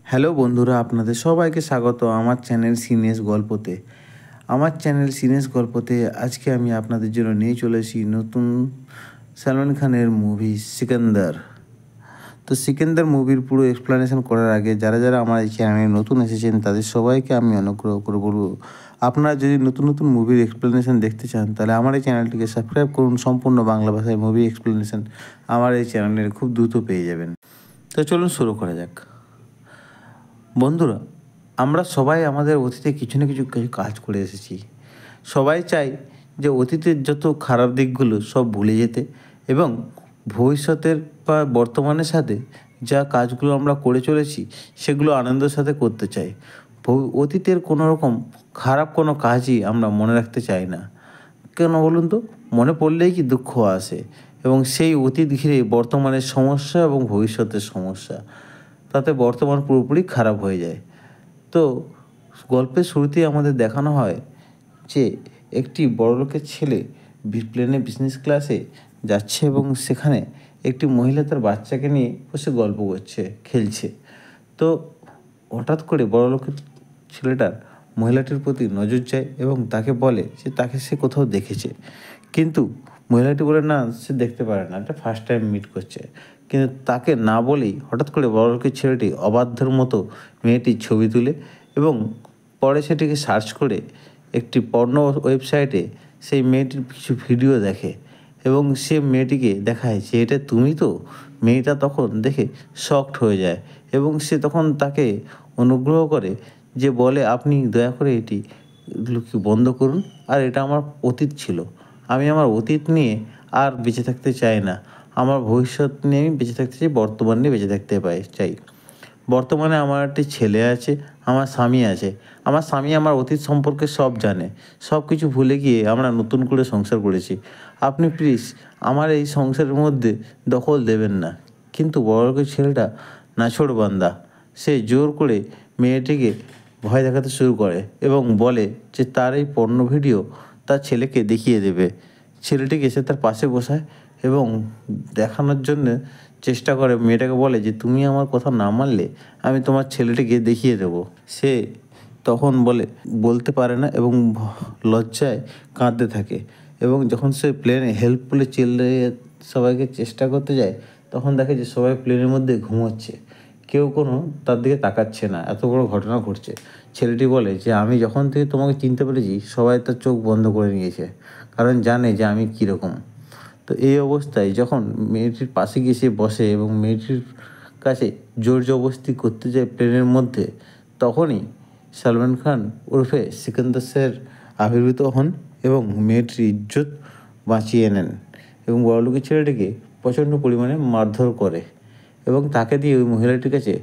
Hello বন্ধুরা, আপনাদের সবাইকে স্বাগত আমার চ্যানেল সিনেস গল্পতে। আমার চ্যানেল সিনেস গল্পতে আজকে আমি আপনাদের জন্য নিয়ে চলেছি নতুন সালমান খানের মুভি সিকান্দার। তো সিকান্দার মুভির পুরো এক্সপ্লানেশন করার আগে যারা আমার এই চ্যানেলে নতুন এসেছেন তাদের সবাইকে আমি অনুগ্রহ করে বলবো, আপনারা যদি নতুন নতুন মুভির এক্সপ্লেনেশন দেখতে চান তাহলে আমার এই চ্যানেলটিকে সাবস্ক্রাইব করুন। সম্পূর্ণ বাংলা ভাষায় মুভি এক্সপ্লেনেশন আমার এই চ্যানেলে খুব দ্রুত পেয়ে যাবেন। তো চলুন শুরু করা যাক। বন্ধুরা, আমরা সবাই আমাদের অতীতে কিছু না কিছু কাজ করে এসেছি। সবাই চাই যে অতীতের যত খারাপ দিকগুলো সব ভুলে যেতে এবং ভবিষ্যতের বা বর্তমানের সাথে যা কাজগুলো আমরা করে চলেছি সেগুলো আনন্দের সাথে করতে চাই। অতীতের কোনো রকম খারাপ কোনো কাজই আমরা মনে রাখতে চাই না। কেন বলুন তো? মনে পড়লেই কি দুঃখ আসে এবং সেই অতীত ঘিরে বর্তমানের সমস্যা এবং ভবিষ্যতের সমস্যা, তাতে বর্তমান পুরোপুরি খারাপ হয়ে যায়। তো গল্পের শুরুতেই আমাদের দেখানো হয় যে একটি বড়লোকের ছেলে প্লেনে বিজনেস ক্লাসে যাচ্ছে এবং সেখানে একটি মহিলা তার বাচ্চাকে নিয়ে বসে গল্প করছে, খেলছে। তো হঠাৎ করে বড়লোকের ছেলেটার মহিলাটির প্রতি নজর যায় এবং তাকে বলে যে তাকে সে কোথাও দেখেছে, কিন্তু মহিলাটি বলে না, সে দেখতে পারে না, এটা ফার্স্ট টাইম মিট করছে। কিন্তু তাকে না বলেই হঠাৎ করে বড়লোকের ছেলেটি অবাধ্যের মতো মেয়েটির ছবি তুলে এবং পরে সেটিকে সার্চ করে একটি পর্নো ওয়েবসাইটে সেই মেয়েটির কিছু ভিডিও দেখে এবং সে মেয়েটিকে দেখায় যে এটা তুমি তো। মেয়েটা তখন দেখে শকড হয়ে যায় এবং সে তখন তাকে অনুগ্রহ করে, যে বলে আপনি দয়া করে এটি বন্ধ করুন, আর এটা আমার অতীত ছিল, আমি আমার অতীত নিয়ে আর বেঁচে থাকতে চাই না, আমার ভবিষ্যৎ নিয়ে আমি বেঁচে থাকতে চাই, বর্তমান নিয়ে বেঁচে থাকতে চাই। বর্তমানে আমার একটি ছেলে আছে, আমার স্বামী আছে। আমার স্বামী আমার অতীত সম্পর্কে সব জানে। সব কিছু ভুলে গিয়ে আমরা নতুন করে সংসার করেছি। আপনি প্লিজ আমার এই সংসারের মধ্যে দখল দেবেন না। কিন্তু বড়লোকের ছেলেটা নাছোড়বান্দা, সে জোর করে মেয়েটিকে ভয় দেখাতে শুরু করে এবং বলে যে তার এই পর্নো ভিডিও তার ছেলেকে দেখিয়ে দেবে। ছেলেটিকে সে তার পাশে বসায় এবং দেখানোর জন্য চেষ্টা করে, মেয়েটাকে বলে যে তুমি আমার কথা না মানলে আমি তোমার ছেলেটিকে দেখিয়ে দেবো। সে তখন বলতে পারে না এবং লজ্জায় কাঁদতে থাকে এবং যখন সে প্লেনে হেল্প বলে চিল্লিয়ে সবাইকে চেষ্টা করতে যায়, তখন দেখে যে সবাই প্লেনের মধ্যে ঘুমোচ্ছে, কেউ কোনো তার দিকে তাকাচ্ছে না। এত বড় ঘটনা ঘটছে। ছেলেটি বলে যে আমি যখন থেকে তোমাকে চিনতে পেরেছি সবাই তার চোখ বন্ধ করে নিয়েছে, কারণ জানে যে আমি কীরকম। তো এই অবস্থায় যখন মেয়েটির পাশে গিয়ে সে বসে এবং মেয়েটির কাছে জোর জবরদস্তি করতে যায় প্লেনের মধ্যে, তখনই সালমান খান ওরফে সিকান্দার স্যার আবির্ভূত হন এবং মেয়েটির ইজ্জত বাঁচিয়ে নেন এবং বড়লোকের ছেলেটিকে প্রচণ্ড পরিমাণে মারধর করে এবং তাকে দিয়ে ওই মহিলাটির কাছে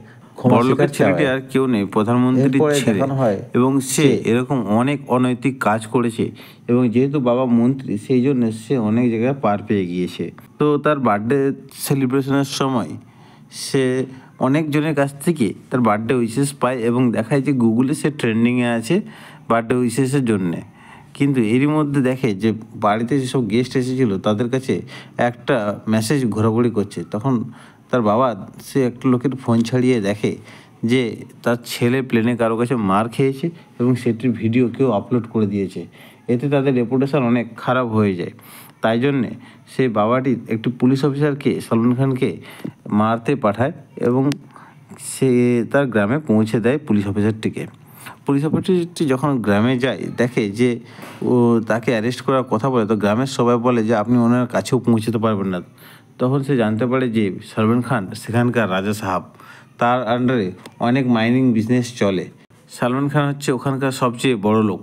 বড়লোকের ছেলেটি আর কেউ নেই, প্রধানমন্ত্রীর ছেলে, হয় এবং সে এরকম অনেক অনৈতিক কাজ করেছে এবং যেহেতু বাবা মন্ত্রী সেই জন্য সে অনেক জায়গায় পার পেয়ে গিয়েছে। তো তার বার্থডে সেলিব্রেশনের সময় সে অনেকজনের কাছ থেকে তার বার্থডে উইশেস পায় এবং দেখায় যে গুগলে সে ট্রেন্ডিংয়ে আছে বার্থডে উইশেসের জন্যে। কিন্তু এরই মধ্যে দেখে যে বাড়িতে যেসব গেস্ট এসেছিলো তাদের কাছে একটা মেসেজ ঘোরাঘুরি করছে। তখন তার বাবা সে একটা লোকের ফোন ছাড়িয়ে দেখে যে তার ছেলে প্লেনে কারো কাছে মার খেয়েছে এবং সেটির ভিডিও কেউ আপলোড করে দিয়েছে। এতে তাদের রেপুটেশন অনেক খারাপ হয়ে যায়। তাই জন্যে সেই বাবাটি একটি পুলিশ অফিসারকে সালমান খানকে মারতে পাঠায় এবং সে তার গ্রামে পৌঁছে দেয় পুলিশ অফিসারটিকে। পুলিশ অফিসারটি যখন গ্রামে যায় দেখে যে ও তাকে অ্যারেস্ট করার কথা বলে, তো গ্রামের সবাই বলে যে আপনি ওনার কাছেও পৌঁছতে পারবেন না। তখন সে জানতে পারে যে সালমান খান সেখানকার রাজা সাহাব, তার আন্ডারে অনেক মাইনিং বিজনেস চলে। সালমান খান হচ্ছে ওখানকার সবচেয়ে বড় লোক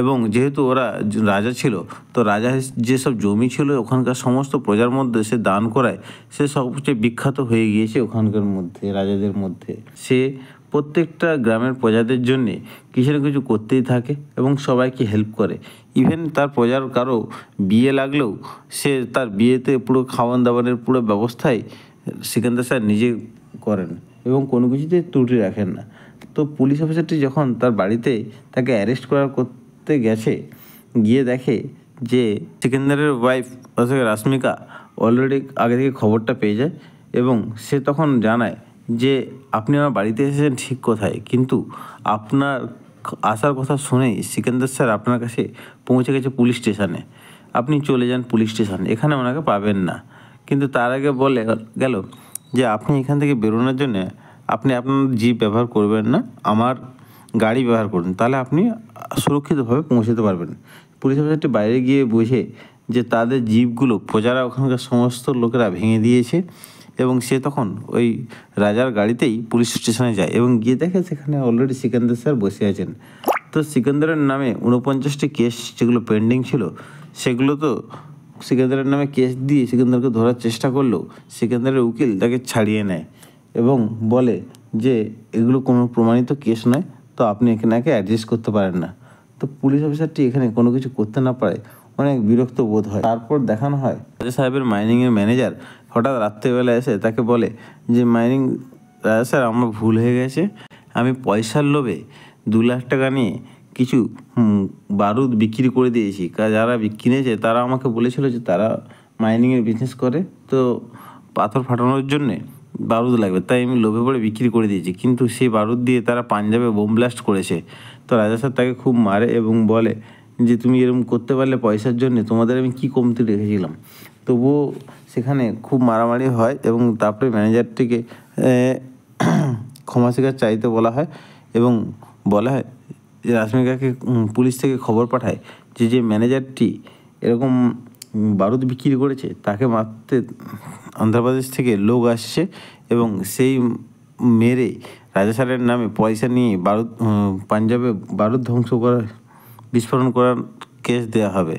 এবং যেহেতু ওরা রাজা ছিল, তো রাজা যেসব জমি ছিল ওখানকার সমস্ত প্রজার মধ্যে সে দান করায় সে সবচেয়ে বিখ্যাত হয়ে গিয়েছে ওখানকার মধ্যে, রাজাদের মধ্যে। সে প্রত্যেকটা গ্রামের প্রজাদের জন্যে কিছু না কিছু করতেই থাকে এবং সবাইকে হেল্প করে। ইভেন তার প্রজার কারো বিয়ে লাগলেও সে তার বিয়েতে পুরো খাওয়ান দাওয়ানের পুরো ব্যবস্থাই সিকান্দার স্যার নিজে করেন এবং কোনো কিছুতে ত্রুটি রাখেন না। তো পুলিশ অফিসারটি যখন তার বাড়িতে তাকে অ্যারেস্ট করতে গেছে, গিয়ে দেখে যে সিকান্দারের ওয়াইফ অর্থাৎ রাশ্মিকা অলরেডি আগে থেকে খবরটা পেয়ে যায় এবং সে তখন জানায় যে আপনি আমার বাড়িতে এসেছেন ঠিক কোথায়, কিন্তু আপনার আসার কথা শুনেই সিকান্দার স্যার আপনার কাছে পৌঁছে গেছে পুলিশ স্টেশনে। আপনি চলে যান পুলিশ স্টেশন, এখানে ওনাকে পাবেন না। কিন্তু তার আগে বলে গেল যে আপনি এখান থেকে বেরোনোর জন্য আপনি আপনার জিপ ব্যবহার করবেন না, আমার গাড়ি ব্যবহার করুন, তাহলে আপনি সুরক্ষিতভাবে পৌঁছতে পারবেন। পুলিশ অফিসারটি বাইরে গিয়ে বুঝে যে তাদের জিপগুলো প্রজারা ওখানকার সমস্ত লোকেরা ভেঙে দিয়েছে, এবং সে তখন ওই রাজার গাড়িতেই পুলিশ স্টেশনে যায় এবং গিয়ে দেখে সেখানে অলরেডি সিকান্দার স্যার বসে আছেন। তো সিকান্দারের নামে 49টি কেস যেগুলো পেন্ডিং ছিল, সেগুলো তো সিকান্দারের নামে কেস দিয়ে সিকান্দারকে ধরার চেষ্টা করলেও সিকান্দারের উকিল তাকে ছাড়িয়ে নেয় এবং বলে যে এগুলো কোনো প্রমাণিত কেস নয়, তো আপনি এখানে অ্যাডজাস্ট করতে পারেন না। তো পুলিশ অফিসারটি এখানে কোনো কিছু করতে না পারে অনেক বিরক্ত বোধ হয়। তারপর দেখানো হয় রাজা সাহেবের মাইনিংয়ের ম্যানেজার হঠাৎ রাত্রেবেলা এসে তাকে বলে যে মাইনিং রাজা স্যার, আমার ভুল হয়ে গেছে, আমি পয়সার লোভে 2 লাখ টাকা নিয়ে কিছু বারুদ বিক্রি করে দিয়েছি। যারা কিনেছে তারা আমাকে বলেছিল যে তারা মাইনিংয়ের বিজনেস করে, তো পাথর ফাটানোর জন্যে বারুদ লাগবে, তাই আমি লোভে পড়ে বিক্রি করে দিয়েছি। কিন্তু সেই বারুদ দিয়ে তারা পাঞ্জাবে বোম ব্লাস্ট করেছে। তো রাজা স্যার তাকে খুব মারে এবং বলে যে তুমি এরকম করতে পারলে পয়সার জন্য, তোমাদের আমি কী কমতি রেখেছিলাম। তবুও সেখানে খুব মারামারি হয় এবং তারপরে ম্যানেজারটিকে ক্ষমা স্বীকার চাইতে বলা হয় এবং বলা হয় যে রাশ্মিকাকে পুলিশ থেকে খবর পাঠায় যে ম্যানেজারটি এরকম বারুদ বিক্রি করেছে তাকে মারতে অন্ধ্রপ্রদেশ থেকে লোক আসছে এবং সেই মেরে রাজা স্যারের নামে পয়সা নিয়ে বারুদ পাঞ্জাবে বারুদ ধ্বংস করার বিস্ফোরণ করার কেস দেওয়া হবে।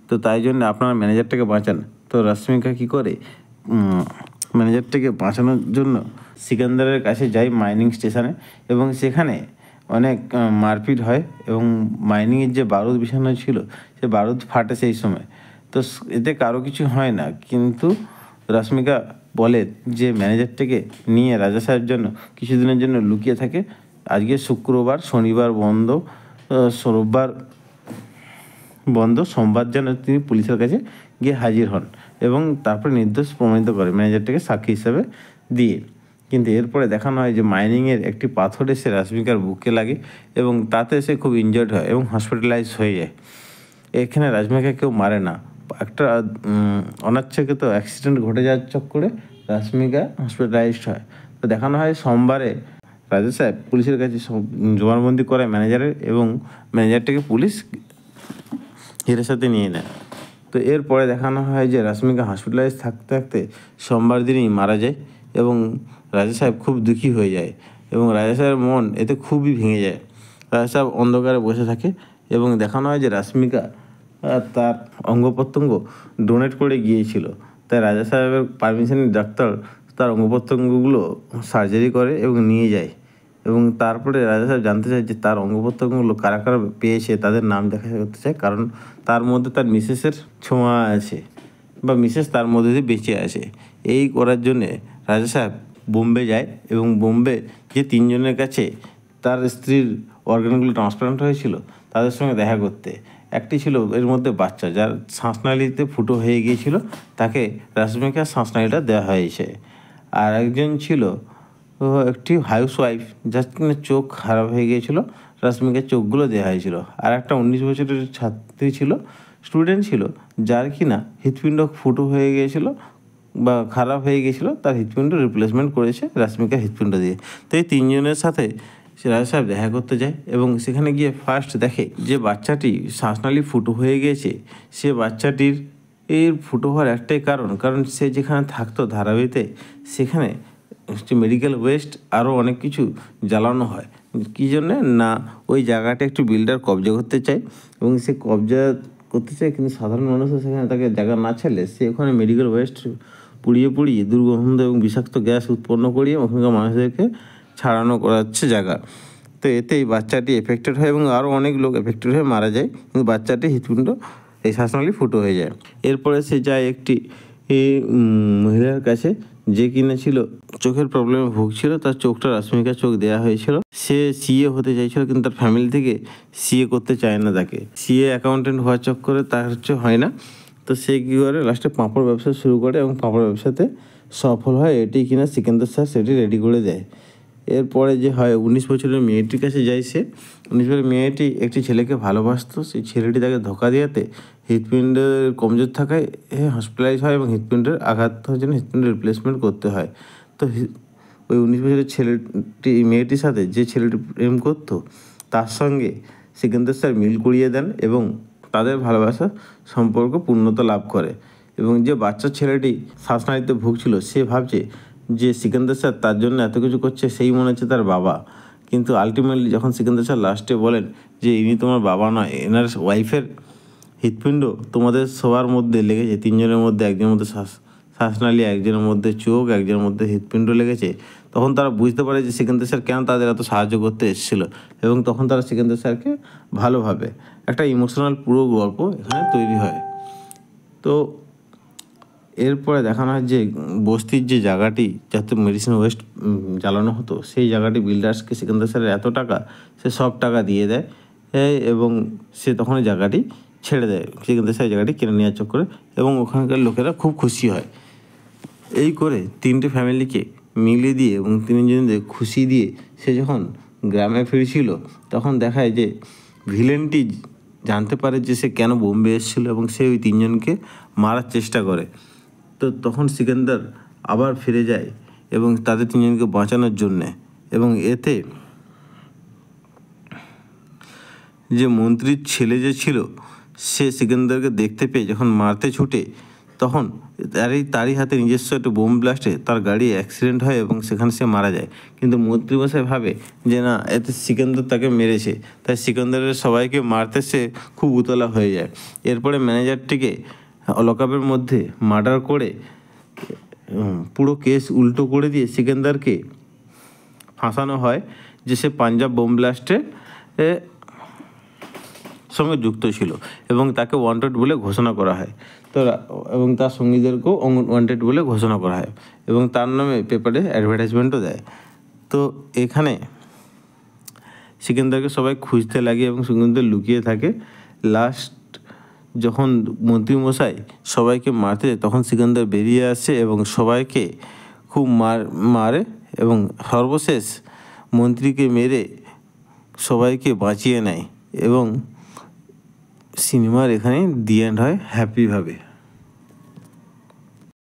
তো তাই জন্য আপনারা ম্যানেজারটাকে বাঁচান। তো রাশ্মিকা কী করে, ম্যানেজারটাকে বাঁচানোর জন্য সিকান্দারের কাছে যায় মাইনিং স্টেশনে এবং সেখানে অনেক মারপিট হয় এবং মাইনিংয়ের যে বারুদ বিছানো ছিল সে বারুদ ফাটে সেই সময়। তো এতে কারো কিছু হয় না, কিন্তু রাশ্মিকা বলে যে ম্যানেজারটাকে নিয়ে রাজা সাহেব জন্য কিছুদিনের জন্য লুকিয়ে থাকে। আজকে শুক্রবার, শনিবার বন্ধ, রোববার বন্ধ, সোমবার যেন তিনি পুলিশের কাছে গিয়ে হাজির হন এবং তারপরে নির্দোষ প্রমাণিত করে ম্যানেজারটাকে সাক্ষী হিসাবে দিয়ে। কিন্তু এরপরে দেখানো হয় যে মাইনিংয়ের একটি পাথর এসে রাশ্মিকার বুকে লাগে এবং তাতে সে খুব ইনজয়ার্ড হয় এবং হসপিটালাইজ হয়ে যায়। এখানে রাশ্মিকা কেউ মারে না, একটা অনাচ্ছাকৃত অ্যাক্সিডেন্ট ঘটে যাওয়ার চক্করে রাশ্মিকা হসপিটালাইজড হয়। তো দেখানো হয় সোমবারে রাজা সাহেব পুলিশের কাছে জবানবন্দি করে ম্যানেজারের এবং ম্যানেজারটাকে পুলিশ হিরাসাতে নিয়ে নেয়। তো এরপরে দেখানো হয় যে রাশ্মিকা হসপিটালাইজ থাকতে থাকতে সোমবার দিনই মারা যায় এবং রাজা সাহেব খুব দুঃখী হয়ে যায় এবং রাজা সাহেবের মন এতে খুবই ভেঙে যায়। রাজা সাহেব অন্ধকারে বসে থাকে এবং দেখানো হয় যে রাশ্মিকা তার অঙ্গ প্রত্যঙ্গ ডোনেট করে গিয়েছিল, তাই রাজা সাহেবের পারমিশনের ডাক্তার তার অঙ্গ প্রত্যঙ্গগুলো সার্জারি করে এবং নিয়ে যায় এবং তারপরে রাজা সাহেব জানতে চায় যে তার অঙ্গ প্রত্যঙ্গগুলো কারা কারা পেয়েছে তাদের নাম দেখা করতে চায়, কারণ তার মধ্যে তার মিসেসের ছোঁয়া আছে বা মিসেস তার মধ্যে দিয়ে বেঁচে আছে। এই করার জন্যে রাজা সাহেব বোম্বে যায় এবং বোম্বে যে 3 জনের কাছে তার স্ত্রীর অর্গানগুলো ট্রান্সপ্লান্ট হয়েছিল তাদের সঙ্গে দেখা করতে। একটি ছিল এর মধ্যে বাচ্চা, যার শ্বাসনালীতে ফুটো হয়ে গিয়েছিল, তাকে রাশ্মিকার শ্বাসনালীটা দেওয়া হয়েছে। আর একজন ছিল একটি হাউস ওয়াইফ, যার কিনা চোখ খারাপ হয়ে গিয়েছিলো, রাশ্মিকার চোখগুলো দেওয়া হয়েছিল। আর একটা 19 বছরের ছাত্রী ছিল, স্টুডেন্ট ছিল, যার কিনা হৃৎপিণ্ড ফুটো হয়ে গিয়েছিলো বা খারাপ হয়ে গিয়েছিলো, তার হৃৎপিণ্ড রিপ্লেসমেন্ট করেছে রাশ্মিকার হৃৎপিণ্ড দিয়ে। তো এই 3 জনের সাথে সে রাজা সাহেব দেখা করতে যায় এবং সেখানে গিয়ে ফার্স্ট দেখে যে বাচ্চাটি শ্বাসনালী ফুটো হয়ে গিয়েছে। সে বাচ্চাটির এর ফুটো হওয়ার একটাই কারণ সে যেখানে থাকতো ধারাবাহিতে সেখানে মেডিকেল ওয়েস্ট আরও অনেক কিছু জ্বালানো হয়। কী জন্যে না, ওই জায়গাটা একটু বিল্ডার কবজা করতে চায় এবং সে কবজা করতে চায়, কিন্তু সাধারণ মানুষও সেখানে তাকে জায়গা না ছাড়লে সে ওখানে মেডিকেল ওয়েস্ট পুড়িয়ে দুর্গন্ধ এবং বিষাক্ত গ্যাস উৎপন্ন করিয়ে ওখানকার মানুষদেরকে ছাড়ানো করাচ্ছে জায়গা। তো এতে এই বাচ্চাটি এফেক্টেড হয় এবং আরও অনেক লোক এফেক্টেড হয়ে মারা যায়, কিন্তু বাচ্চাটি হৃৎপিণ্ড এই শ্বাসনালী ফুটো হয়ে যায়। এরপরে সে যায় একটি মহিলার কাছে যে কিনা ছিল চোখের প্রবলেমে ভুগছিল, তার চোখটা রাশ্মিকার চোখ দেওয়া হয়েছিল। সে সিএ হতে চাইছিল, কিন্তু তার ফ্যামিলি থেকে সিএ করতে চায় না তাকে, সিএ অ্যাকাউন্টেন্ট হওয়ার চক্করে তার হয় না। তো সে কী করে লাস্টে পাঁপড় ব্যবসা শুরু করে এবং পাঁপড় ব্যবসাতে সফল হয় এটি কিনা সিকান্দার স্যার সেটি রেডি করে দেয়। এরপরে যে হয় 19 বছরের মেয়েটির কাছে যায় সে। 19 বছরের মেয়েটি একটি ছেলেকে ভালোবাসতো, সেই ছেলেটি তাকে ধোঁকা দেওয়াতে হৃৎপিণ্ডের কমজোর থাকায় হসপিটালাইজ হয় এবং হৃৎপিণ্ডের আঘাত হওয়ার জন্য হৃৎপিণ্ডের রিপ্লেসমেন্ট করতে হয়। তো ওই 19 বছরের ছেলেটি মেয়েটির সাথে যে ছেলেটি প্রেম করতো তার সঙ্গে সিকান্দার স্যার মিল করিয়ে দেন এবং তাদের ভালোবাসা সম্পর্ক পূর্ণতা লাভ করে। এবং যে বাচ্চা ছেলেটি শ্বাসনালীতে ভুগছিল সে ভাবছে যে সিকান্দার স্যার তার জন্য এত কিছু করছে, সেই মনে হচ্ছে তার বাবা। কিন্তু আলটিমেটলি যখন সিকান্দার স্যার লাস্টে বলেন যে ইনি তোমার বাবা নয়, এনার ওয়াইফের হৃৎপিণ্ড তোমাদের সবার মধ্যে লেগেছে, তিনজনের মধ্যে একজনের মধ্যে শ্বাসনালী, একজনের মধ্যে চোখ, একজনের মধ্যে হৃৎপিণ্ড লেগেছে, তখন তারা বুঝতে পারে যে সিকান্দার স্যার কেন তাদের এত সাহায্য করতে এসেছিল এবং তখন তারা সিকান্দার স্যারকে ভালোভাবে। একটা ইমোশনাল পুরো গল্প এখানে তৈরি হয়। তো এরপরে দেখানো হয় যে বস্তির যে জায়গাটি যাতে মেডিসিন ওয়েস্ট জ্বালানো হতো, সেই জায়গাটি বিল্ডার্সকে সিকান্দার স্যারের এত টাকা, সে সব টাকা দিয়ে দেয় এবং সে তখন এই জায়গাটি ছেড়ে দেয়, সিকান্দার স্যার জায়গাটি কিনে নেওয়ার চক্করে, এবং ওখানকার লোকেরা খুব খুশি হয়। এই করে তিনটে ফ্যামিলিকে মিলিয়ে দিয়ে এবং তিনজনদের খুশি দিয়ে সে যখন গ্রামে ফিরছিল তখন দেখায় যে ভিলেনটি জানতে পারে যে সে কেন বোম্বে এসেছিলো এবং সে ওই তিনজনকে মারার চেষ্টা করে। তো তখন সিকান্দার আবার ফিরে যায় এবং তাদের তিনজনকে বাঁচানোর জন্যে, এবং এতে যে মন্ত্রীর ছেলে যে ছিল সে সিকান্দারকে দেখতে পেয়ে যখন মারতে ছুটে তখন তারই হাতে নিজস্ব একটা বোম ব্লাস্টে তার গাড়ি অ্যাক্সিডেন্ট হয় এবং সেখানে সে মারা যায়। কিন্তু মন্ত্রীমশাই ভাবে যে না, এতে সিকান্দার তাকে মেরেছে, তাই সিকান্দারের সবাইকে মারতে সে খুব উতলা হয়ে যায়। এরপরে ম্যানেজারটিকে লকআপের মধ্যে মার্ডার করে পুরো কেস উল্টো করে দিয়ে সিকান্দারকে ফাঁসানো হয় যে সে পাঞ্জাব বোম ব্লাস্টে সঙ্গে যুক্ত ছিল এবং তাকে ওয়ান্টেড বলে ঘোষণা করা হয়। তো এবং তার সঙ্গীদেরকেও ওয়ান্টেড বলে ঘোষণা করা হয় এবং তার নামে পেপারে অ্যাডভার্টাইজমেন্টও দেয়। তো এখানে সিকান্দারকে সবাই খুঁজতে লাগে এবং সিকান্দার লুকিয়ে থাকে। লাস্ট যখন মন্ত্রীমশাই সবাইকে মারতে যায় তখন সিকান্দার বেরিয়ে আসে এবং সবাইকে খুব মারে এবং সর্বশেষ মন্ত্রীকে মেরে সবাইকে বাঁচিয়ে নেয় এবং সিনেমার এখানে দি এন্ড হয় হ্যাপিভাবে।